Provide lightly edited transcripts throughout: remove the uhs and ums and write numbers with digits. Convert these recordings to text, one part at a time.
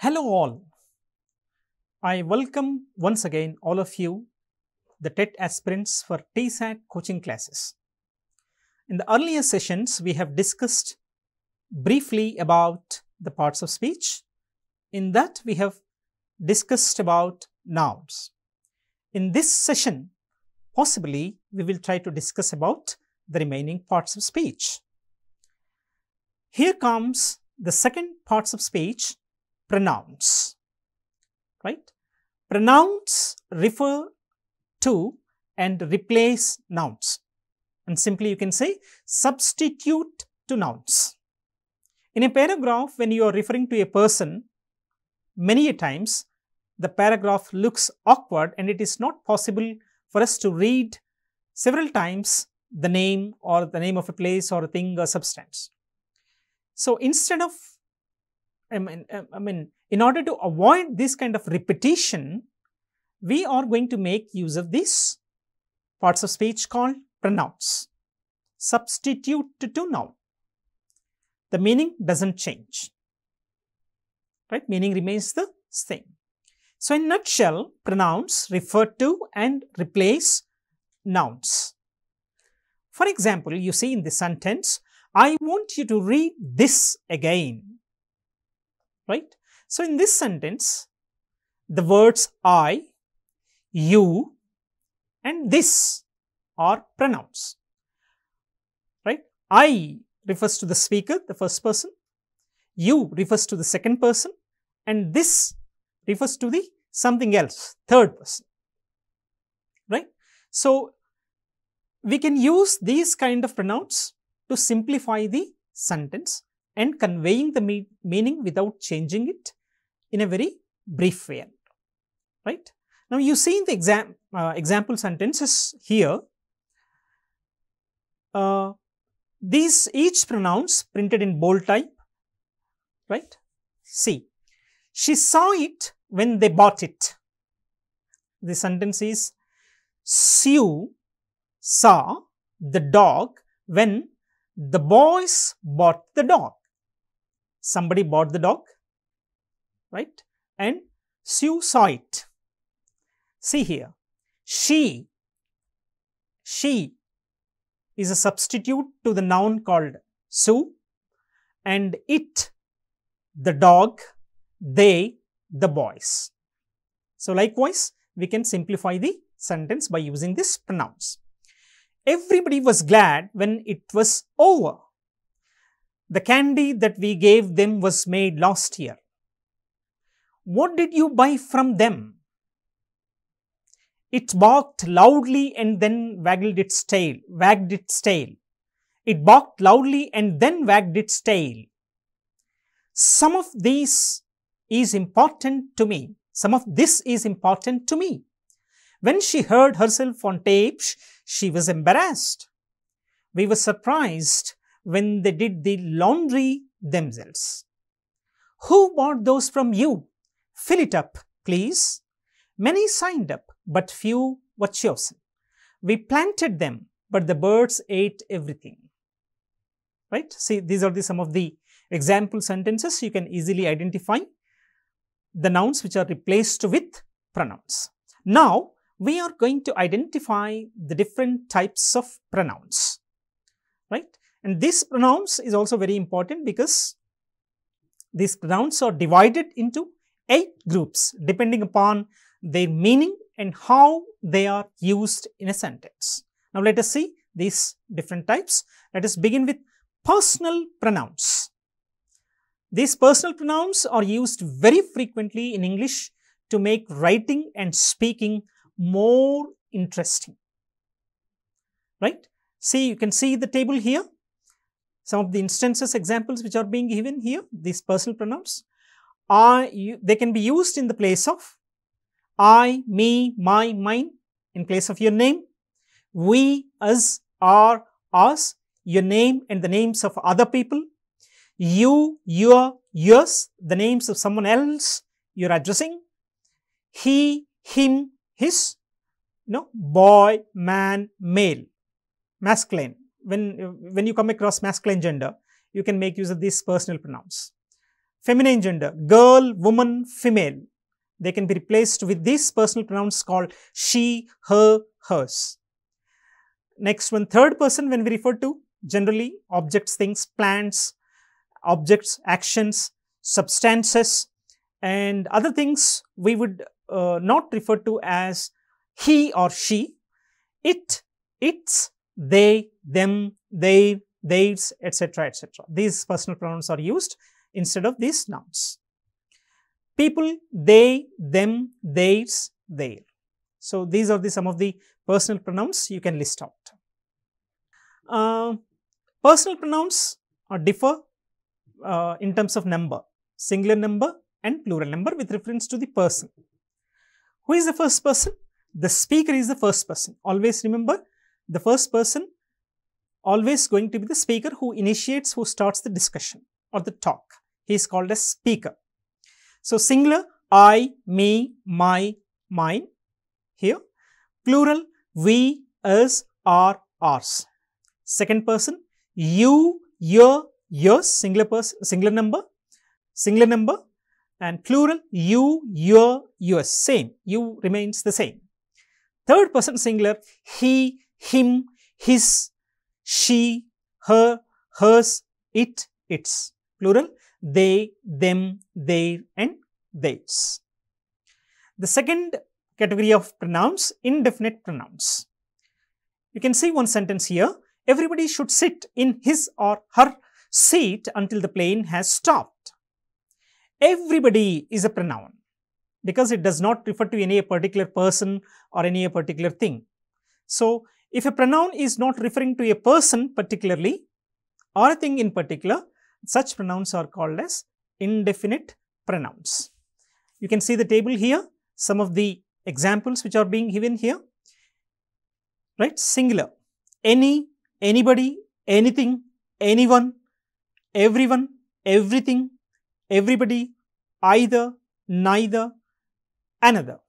Hello all, I welcome once again all of you, the TET aspirants for TSAT coaching classes. In the earlier sessions, we have discussed briefly about the parts of speech. In that, we have discussed about nouns. In this session, possibly, we will try to discuss about the remaining parts of speech. Here comes the second parts of speech, pronouns, right? Pronouns refer to and replace nouns, and simply you can say substitute to nouns. In a paragraph, when you are referring to a person, many a times the paragraph looks awkward and it is not possible for us to read several times the name or the name of a place or a thing or substance. So instead of in order to avoid this kind of repetition, we are going to make use of these parts of speech called pronouns. Substitute to noun. The meaning doesn't change, right? Meaning remains the same. So in a nutshell, pronouns refer to and replace nouns. For example, you see in the sentence, I want you to read this again, right? So in this sentence, the words I, you and this are pronouns, right? I refers to the speaker, the first person, you refers to the second person, and this refers to the something else, third person, right? So we can use these kind of pronouns to simplify the sentence and conveying the meaning without changing it in a very brief way, right? Now you see in the example sentences here, these each pronouns printed in bold type, right? See, she saw it when they bought it. The sentence is, Sue saw the dog when the boys bought the dog. Somebody bought the dog, right? And Sue saw it. See here, she is a substitute to the noun called Sue, and it, the dog, they, the boys. So likewise, we can simplify the sentence by using these pronouns. Everybody was glad when it was over. The candy that we gave them was made last year. What did you buy from them? It barked loudly and then wagged its tail. It barked loudly and then wagged its tail. Some of this is important to me. When she heard herself on tapes, she was embarrassed. We were surprised when they did the laundry themselves. Who bought those from you? Fill it up, please. Many signed up, but few were chosen. We planted them, but the birds ate everything. Right? See, these are some of the example sentences. You can easily identify the nouns which are replaced with pronouns. Now, we are going to identify the different types of pronouns, right? And these pronouns is also very important because these pronouns are divided into 8 groups depending upon their meaning and how they are used in a sentence. Now let us see these different types. Let us begin with personal pronouns. These personal pronouns are used very frequently in English to make writing and speaking more interesting, right? See, you can see the table here. Some of the instances, examples which are being given here, these personal pronouns, they can be used in the place of I, me, my, mine, in place of your name, we, us, our, us, your name and the names of other people, you, your, yours, the names of someone else you're addressing, he, him, his, boy, man, male, masculine. When you come across masculine gender, you can make use of these personal pronouns. feminine gender, girl, woman, female. They can be replaced with these personal pronouns called she, her, hers. Next one, third person, when we refer to generally objects, things, plants, objects, actions, substances, and other things we would not refer to as he or she. It, its, they, them, they, theirs, etc., etc. These personal pronouns are used instead of these nouns. People, they, them, theirs, their. So these are some of the personal pronouns you can list out. Personal pronouns differ in terms of number, singular number and plural number with reference to the person. Who is the first person? The speaker is the first person. Always remember, the first person always going to be the speaker who initiates, who starts the discussion or the talk. He is called as speaker. So singular, I, me, my, mine. Here, plural, we, us, our, ours. Second person, you, your, yours, singular person, singular number, and plural, you, your, yours, same, you remains the same. Third person singular, he, him, his, she, her, hers, it, its. Plural, they, them, their, and theirs. The second category of pronouns, indefinite pronouns. You can see one sentence here. Everybody should sit in his or her seat until the plane has stopped. Everybody is a pronoun because it does not refer to any particular person or any particular thing. So, if a pronoun is not referring to a person particularly or a thing in particular, such pronouns are called as indefinite pronouns. You can see the table here, some of the examples which are being given here, right? Singular, any, anybody, anything, anyone, everyone, everything, everybody, either, neither, another.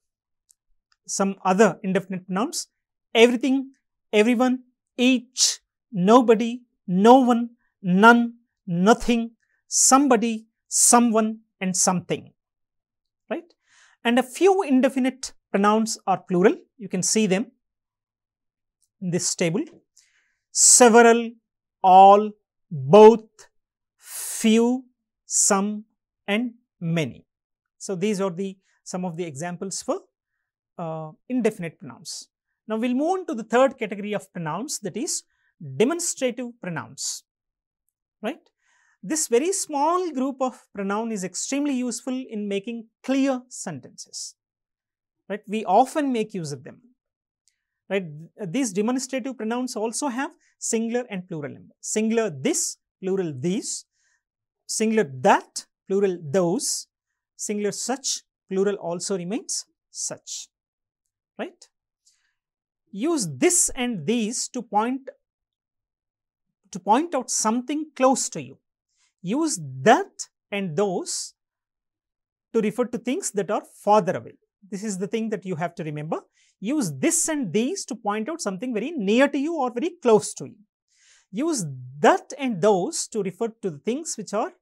Some other indefinite pronouns, everything, everyone, each, nobody, no one, none, nothing, somebody, someone, and something, right? And a few indefinite pronouns are plural. You can see them in this table. Several, all, both, few, some, and many. So these are some of the examples for indefinite pronouns. Now we'll move on to the third category of pronouns, that is demonstrative pronouns, right? This very small group of pronoun is extremely useful in making clear sentences, right? We often make use of them, right? These demonstrative pronouns also have singular and plural number. Singular this, plural these, singular that, plural those, singular such, plural also remains such, right? Use this and these to point out something close to you. Use that and those to refer to things that are farther away. This is the thing that you have to remember. Use this and these to point out something very near to you or very close to you. Use that and those to refer to the things which are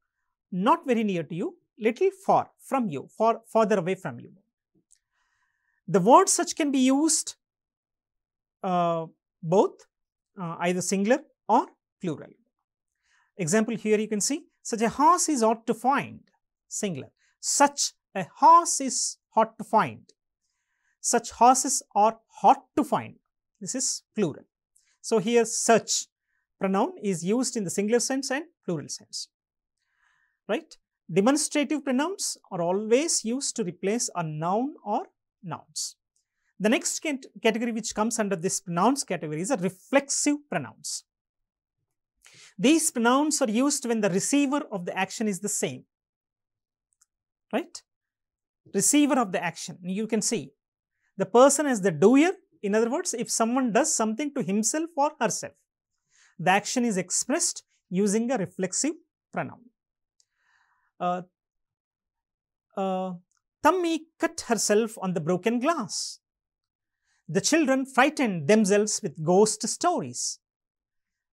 not very near to you, little far from you, farther away from you. The word such can be used both either singular or plural. Example here you can see, such a horse is hard to find, singular. Such a horse is hard to find. Such horses are hard to find. This is plural. So here such pronoun is used in the singular sense and plural sense, right? Demonstrative pronouns are always used to replace a noun or nouns. The next category which comes under this pronouns category is a reflexive pronouns. These pronouns are used when the receiver of the action is the same, right? Receiver of the action, you can see the person as the doer. In other words, if someone does something to himself or herself, the action is expressed using a reflexive pronoun. Tummy cut herself on the broken glass. The children frightened themselves with ghost stories.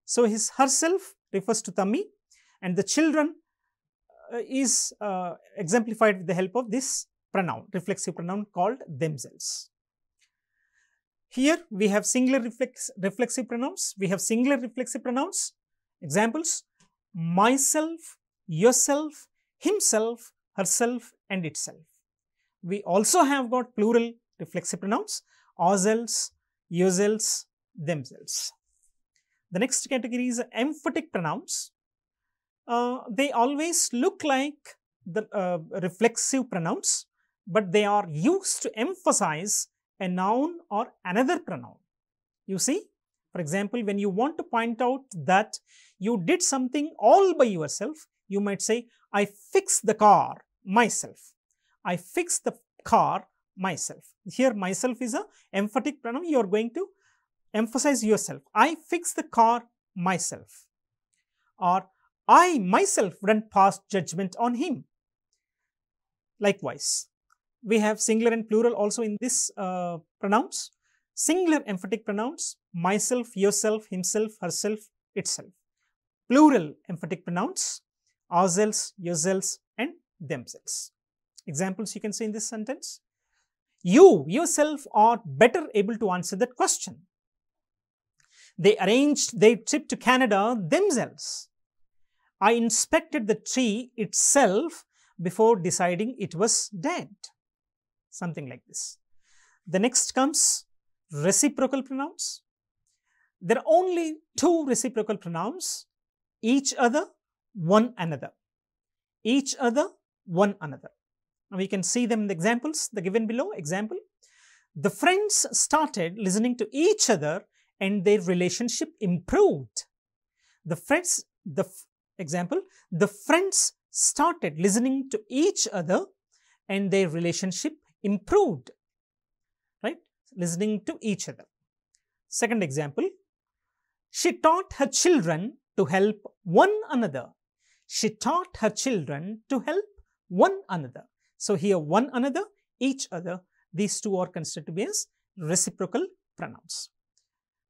So herself refers to Tummy and the children is exemplified with the help of this pronoun, reflexive pronoun called themselves. Here we have singular reflexive pronouns. We have singular reflexive pronouns. Examples: myself, yourself, himself, herself, and itself. We also have got plural reflexive pronouns: ourselves, yourselves, themselves. The next category is emphatic pronouns. They always look like the reflexive pronouns, but they are used to emphasize a noun or another pronoun. You see, for example, when you want to point out that you did something all by yourself, you might say, I fixed the car myself. I fixed the car myself. Here myself is an emphatic pronoun. You are going to emphasize yourself. I fixed the car myself. Or I myself wouldn't pass judgment on him. Likewise, we have singular and plural also in this pronouns. Singular emphatic pronouns: myself, yourself, himself, herself, itself. Plural emphatic pronouns: ourselves, yourselves, and themselves. Examples you can say in this sentence: you yourself are better able to answer that question. They arranged their trip to Canada themselves. I inspected the tree itself before deciding it was dead. Something like this. The next comes reciprocal pronouns. There are only two reciprocal pronouns: each other, one another. Each other, one another. Now we can see them in the examples, the given below. Example: the friends started listening to each other and their relationship improved. The friends started listening to each other and their relationship improved. Right? Listening to each other. Second example: she taught her children to help one another. She taught her children to help one another. So here one another, each other, these two are considered to be as reciprocal pronouns.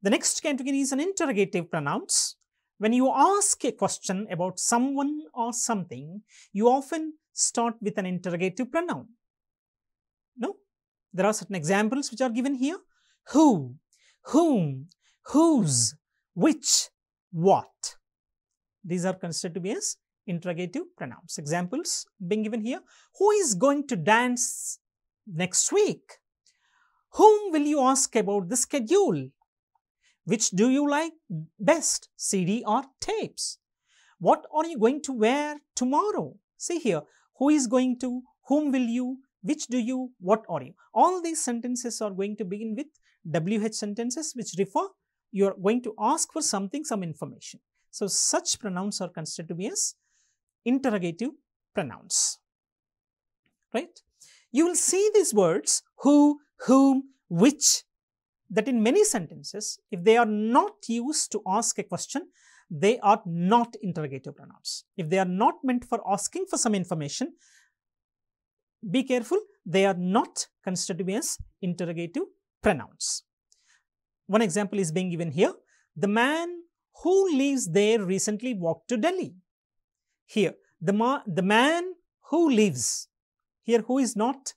The next category is an interrogative pronouns. When you ask a question about someone or something, you often start with an interrogative pronoun. No? There are certain examples which are given here: who, whom, whose, which, what. These are considered to be as interrogative pronouns. Examples being given here: who is going to dance next week? Whom will you ask about the schedule? Which do you like best, CD or tapes? What are you going to wear tomorrow? See here, who is going to, whom will you, which do you, what are you? All these sentences are going to begin with WH sentences, which refer, you are going to ask for something, some information. So such pronouns are considered to be as interrogative pronouns. Right? You will see these words who, whom, which, that in many sentences, if they are not used to ask a question, they are not interrogative pronouns. If they are not meant for asking for some information, be careful, they are not considered to be as interrogative pronouns. One example is being given here: the man who lives there recently walked to Delhi. Here, the man who lives, here who is not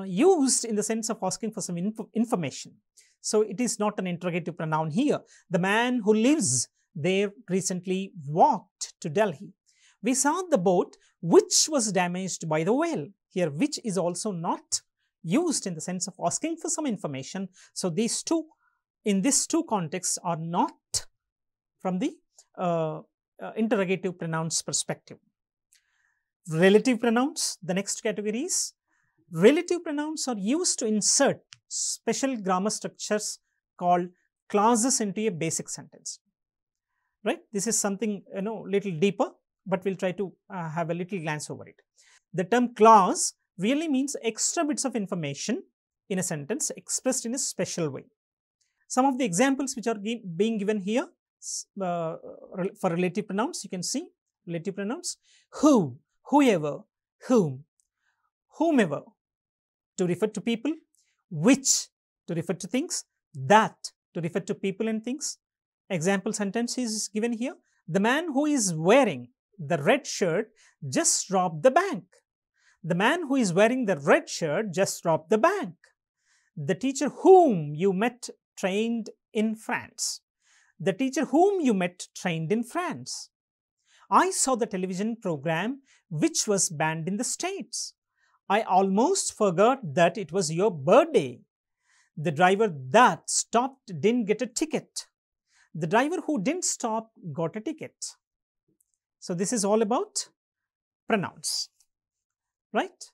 used in the sense of asking for some information. So it is not an interrogative pronoun here. The man who lives there recently walked to Delhi. We saw the boat which was damaged by the whale. Here, which is also not used in the sense of asking for some information. So these two, in these two contexts, are not from the interrogative pronouns perspective. Relative pronouns, the next category is relative pronouns are used to insert special grammar structures called clauses into a basic sentence. Right? This is something, little deeper, but we'll try to have a little glance over it. The term clause really means extra bits of information in a sentence expressed in a special way. Some of the examples which are being given here for relative pronouns, you can see relative pronouns: who, whoever, whom, whomever, to refer to people; which, to refer to things; that, to refer to people and things. Example sentence is given here: the man who is wearing the red shirt just robbed the bank. The man who is wearing the red shirt just robbed the bank. The teacher whom you met trained in France. The teacher whom you met trained in France. I saw the television program which was banned in the States. I almost forgot that it was your birthday. The driver that stopped didn't get a ticket. The driver who didn't stop got a ticket. So this is all about pronouns, right?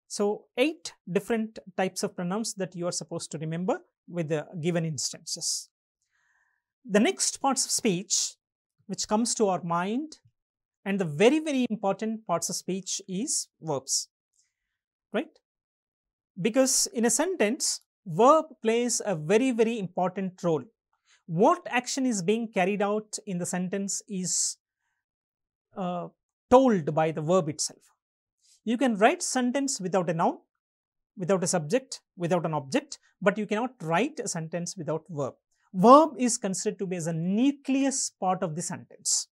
So 8 different types of pronouns that you are supposed to remember with the given instances. The next parts of speech which comes to our mind, and the very important parts of speech is verbs, right? Because in a sentence, verb plays a very important role. What action is being carried out in the sentence is told by the verb itself. You can write sentence without a noun, without a subject, without an object, but you cannot write a sentence without verb. Verb is considered to be as a nucleus part of the sentence,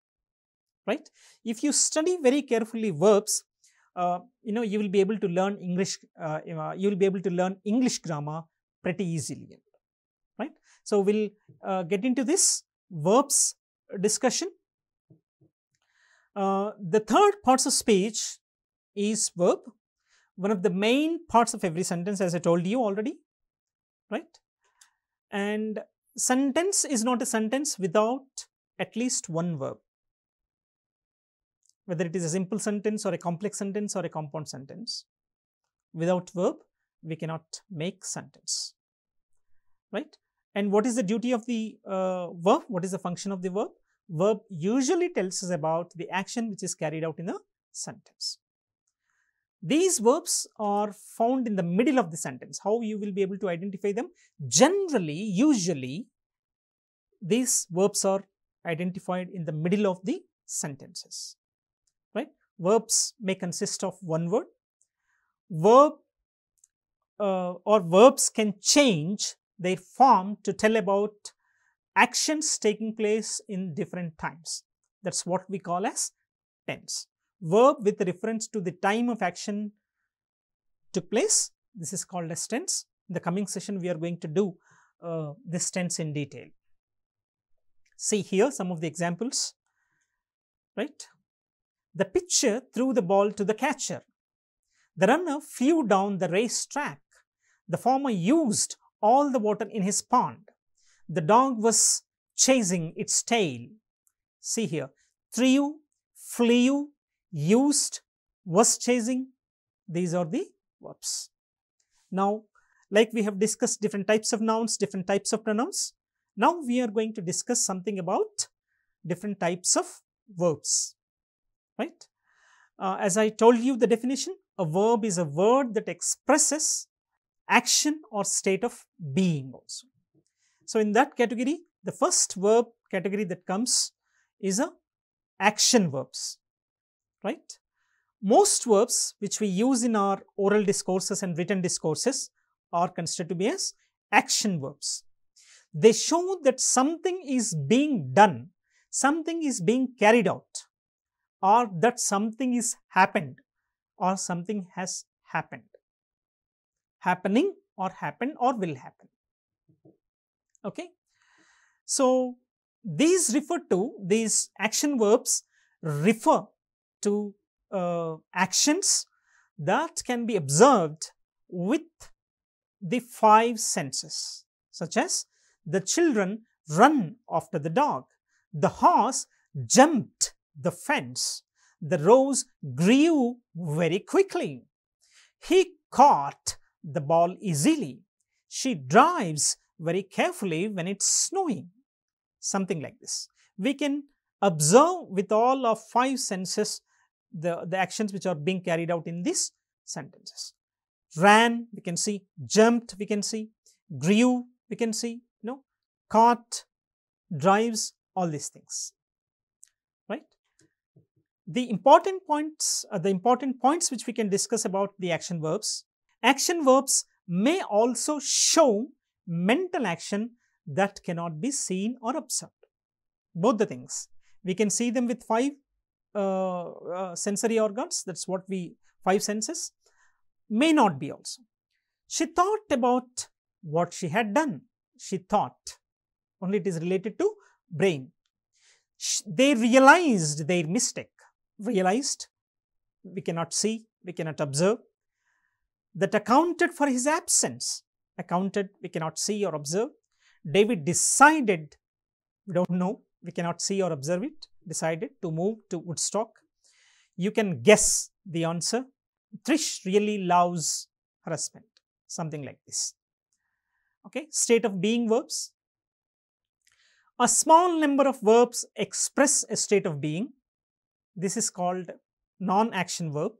right? If you study very carefully verbs, you will be able to learn English. You will be able to learn English grammar pretty easily, right? So we'll get into this verbs discussion. The third parts of speech is verb, one of the main parts of every sentence, as I told you already, right? And sentence is not a sentence without at least one verb, whether it is a simple sentence or a complex sentence or a compound sentence. Without verb, we cannot make sentence, right? And what is the duty of the verb? What is the function of the verb? Verb usually tells us about the action which is carried out in a sentence. These verbs are found in the middle of the sentence. How you will be able to identify them? Generally, usually, these verbs are identified in the middle of the sentences, right? Verbs may consist of one word. Verb or verbs can change their form to tell about actions taking place in different times. That's what we call as tense. Verb with reference to the time of action took place, this is called as tense. In the coming session, we are going to do this tense in detail. See here some of the examples, right? The pitcher threw the ball to the catcher. The runner flew down the racetrack. The farmer used all the water in his pond. The dog was chasing its tail. See here, threw, flew, used, was chasing. These are the verbs. Now, like we have discussed different types of nouns, different types of pronouns. Now we are going to discuss something about different types of verbs, right? As I told you the definition, a verb is a word that expresses action or state of being also. So in that category, the first verb category that comes is a action verbs, right? Most verbs which we use in our oral discourses and written discourses are considered to be as action verbs. They show that something is being done, something is being carried out, or that something is happened, or something has happened. Happening or happened or will happen. Okay. So these action verbs refer to actions that can be observed with the 5 senses, such as the children run after the dog, the horse jumped the fence, the rose grew very quickly, he caught the ball easily, she drives very carefully when it's snowing, something like this. We can observe with all of 5 senses the actions which are being carried out in these sentences. Ran, we can see, jumped, we can see, grew, we can see, caught, drives, all these things, right? The important points which we can discuss about the action verbs. Action verbs may also show mental action that cannot be seen or observed. Both the things. We can see them with 5 sensory organs, that's what we, 5 senses, may not be also. She thought about what she had done. She thought, only it is related to brain. They realized their mistake. Realized, we cannot see, we cannot observe. That accounted for his absence. Accounted, we cannot see or observe. David decided, we don't know, we cannot see or observe it, decided to move to Woodstock. You can guess the answer. Trish really loves her husband. Something like this. Okay, state of being verbs. A small number of verbs express a state of being. This is called non-action verb.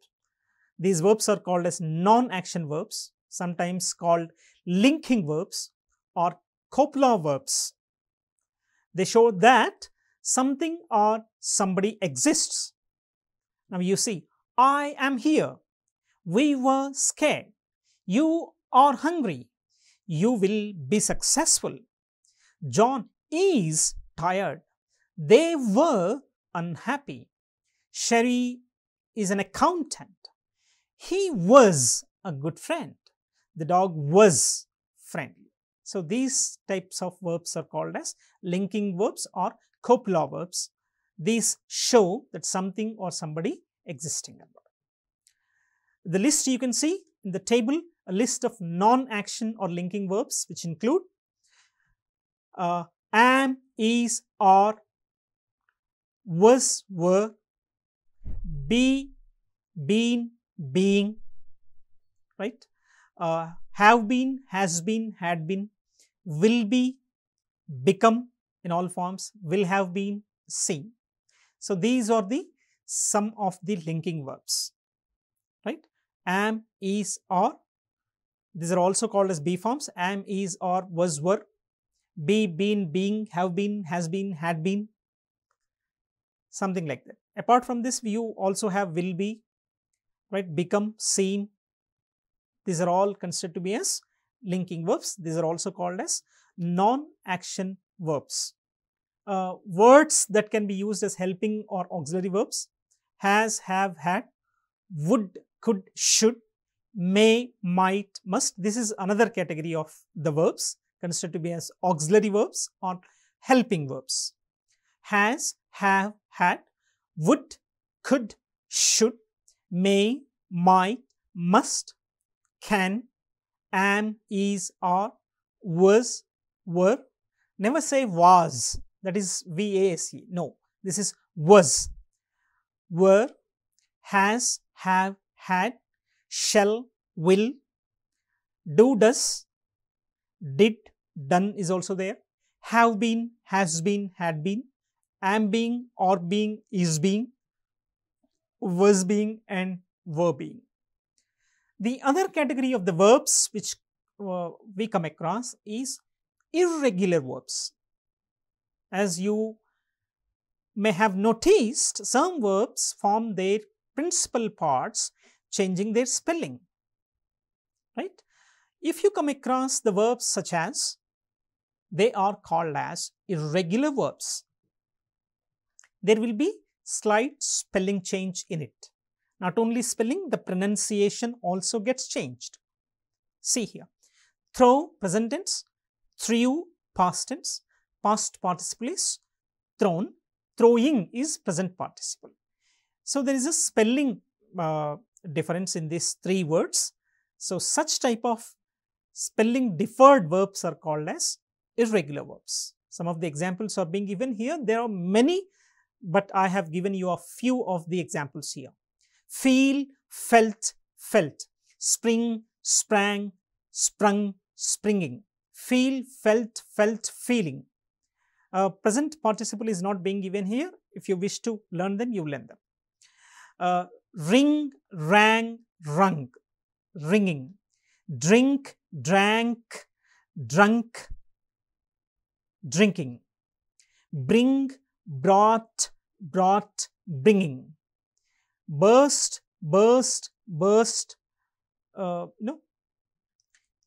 These verbs are called as non-action verbs, sometimes called linking verbs or copula verbs. They show that something or somebody exists. Now you see, I am here. We were scared. You are hungry. You will be successful. John is tired. They were unhappy. Sherry is an accountant. He was a good friend. The dog was friendly. So these types of verbs are called as linking verbs or copula verbs. These show that something or somebody existing. The list you can see in the table, a list of non-action or linking verbs which include am, is, are, was, were, be, been, being, right? Have been, has been, had been, will be, become in all forms, will have been, seen. So these are the some of the linking verbs, right? Am, is, are. These are also called as be forms. Am, is, are, was, were. Be, been, being, have been, has been, had been. Something like that. Apart from this, you also have will be, right? Become, seen. These are all considered to be as linking verbs. These are also called as non-action verbs. Words that can be used as helping or auxiliary verbs: has, have, had, would, could, should, may, might, must. This is another category of the verbs considered to be as auxiliary verbs or helping verbs. Has, have, had, would, could, should, may, might, must, can, am, is, are, was, were. Never say was, that is V-A-S-E. No, this is was, were, has, have, had, shall, will, do, does, did, done is also there, have been, has been, had been, am being, or being, is being, was being, and were being. The other category of the verbs which we come across is irregular verbs. As you may have noticed, some verbs form their principal parts changing their spelling, right? If you come across the verbs such as, they are called as irregular verbs. There will be slight spelling change in it. Not only spelling, the pronunciation also gets changed. See here, throw present tense, threw past tense, past participle is thrown, throwing is present participle. So there is a spelling difference in these 3 words. So such type of spelling deferred verbs are called as irregular verbs. Some of the examples are being given here. There are many, but I have given you a few of the examples here. Feel, felt, felt. Spring, sprang, sprung, springing. Feel, felt, felt, feeling. Present participle is not being given here. If you wish to learn them, you learn them. Ring, rang, rung, ringing. Drink, drank, drunk, drinking. Bring, brought, brought, bringing. Burst, burst, burst,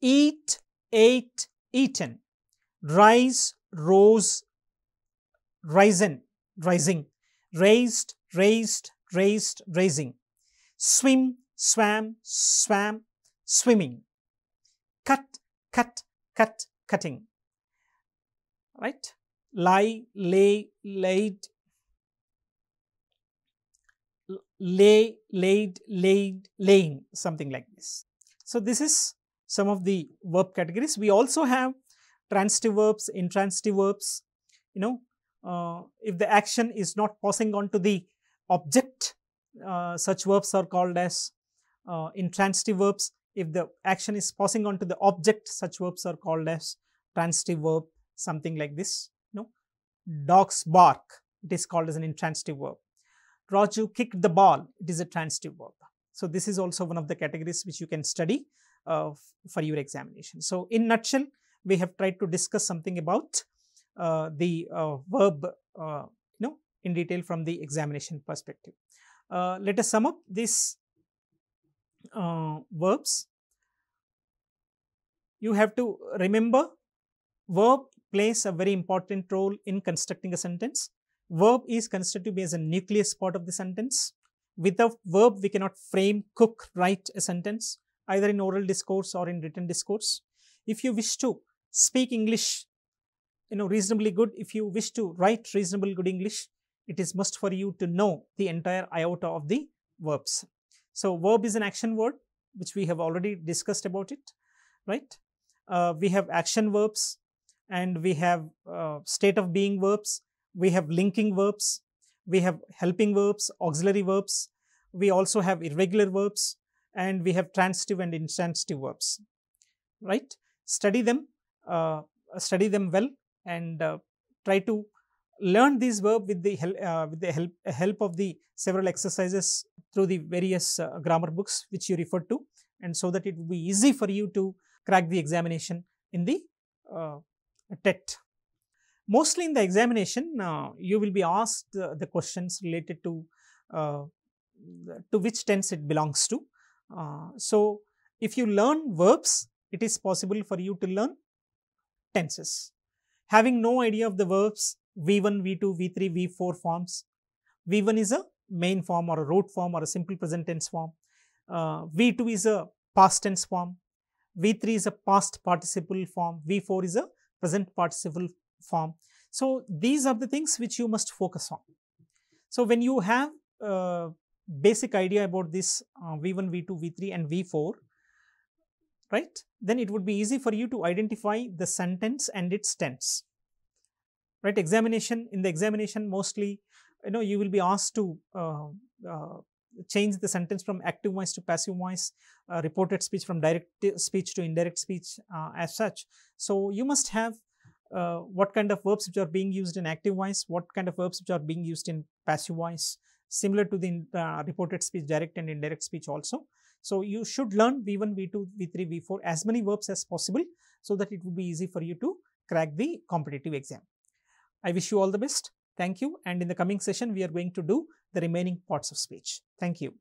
eat, ate, eaten. Rise, rose, risen, rising. Raised, raised, raised, raising. Swim, swam, swam, swimming. Cut, cut, cut, cutting. Right? Lie, lay, laid, lay, laid, laid, laying, something like this. So this is some of the verb categories. We also have transitive verbs, intransitive verbs. If the action is not passing on to the object, such verbs are called as intransitive verbs. If the action is passing on to the object, such verbs are called as transitive verb, something like this. Dogs bark, it is called as an intransitive verb. Raju kicked the ball, it is a transitive verb. So this is also one of the categories which you can study for your examination. So in nutshell, we have tried to discuss something about the verb in detail from the examination perspective. Let us sum up these verbs. You have to remember, verb plays a very important role in constructing a sentence. Verb is considered to be as a nucleus part of the sentence. Without verb, we cannot frame, cook, write a sentence, either in oral discourse or in written discourse. If you wish to speak English, reasonably good, if you wish to write reasonably good English, it is must for you to know the entire iota of the verbs. So verb is an action word, which we have already discussed about it, right? We have action verbs, and we have state of being verbs, we have linking verbs, we have helping verbs, auxiliary verbs, we also have irregular verbs, and we have transitive and intransitive verbs, right? Study them well, and try to learn these verbs with the help of the several exercises through the various grammar books which you refer to, and so that it will be easy for you to crack the examination in the TET. Mostly in the examination, you will be asked the questions related to which tense it belongs to. So if you learn verbs, it is possible for you to learn tenses. Having no idea of the verbs V1, V2, V3, V4 forms, V1 is a main form or a root form or a simple present tense form, V2 is a past tense form, V3 is a past participle form, V4 is a present participle form. So these are the things which you must focus on. So when you have basic idea about this V1, V2, V3 and V4, right, then it would be easy for you to identify the sentence and its tense. Right, in the examination mostly, you will be asked to change the sentence from active voice to passive voice, reported speech from direct speech to indirect speech, as such. So you must have what kind of verbs which are being used in active voice, what kind of verbs which are being used in passive voice, similar to the reported speech, direct and indirect speech also. So you should learn V1, V2, V3, V4, as many verbs as possible, so that it will be easy for you to crack the competitive exam. I wish you all the best. Thank you. And in the coming session, we are going to do the remaining parts of speech. Thank you.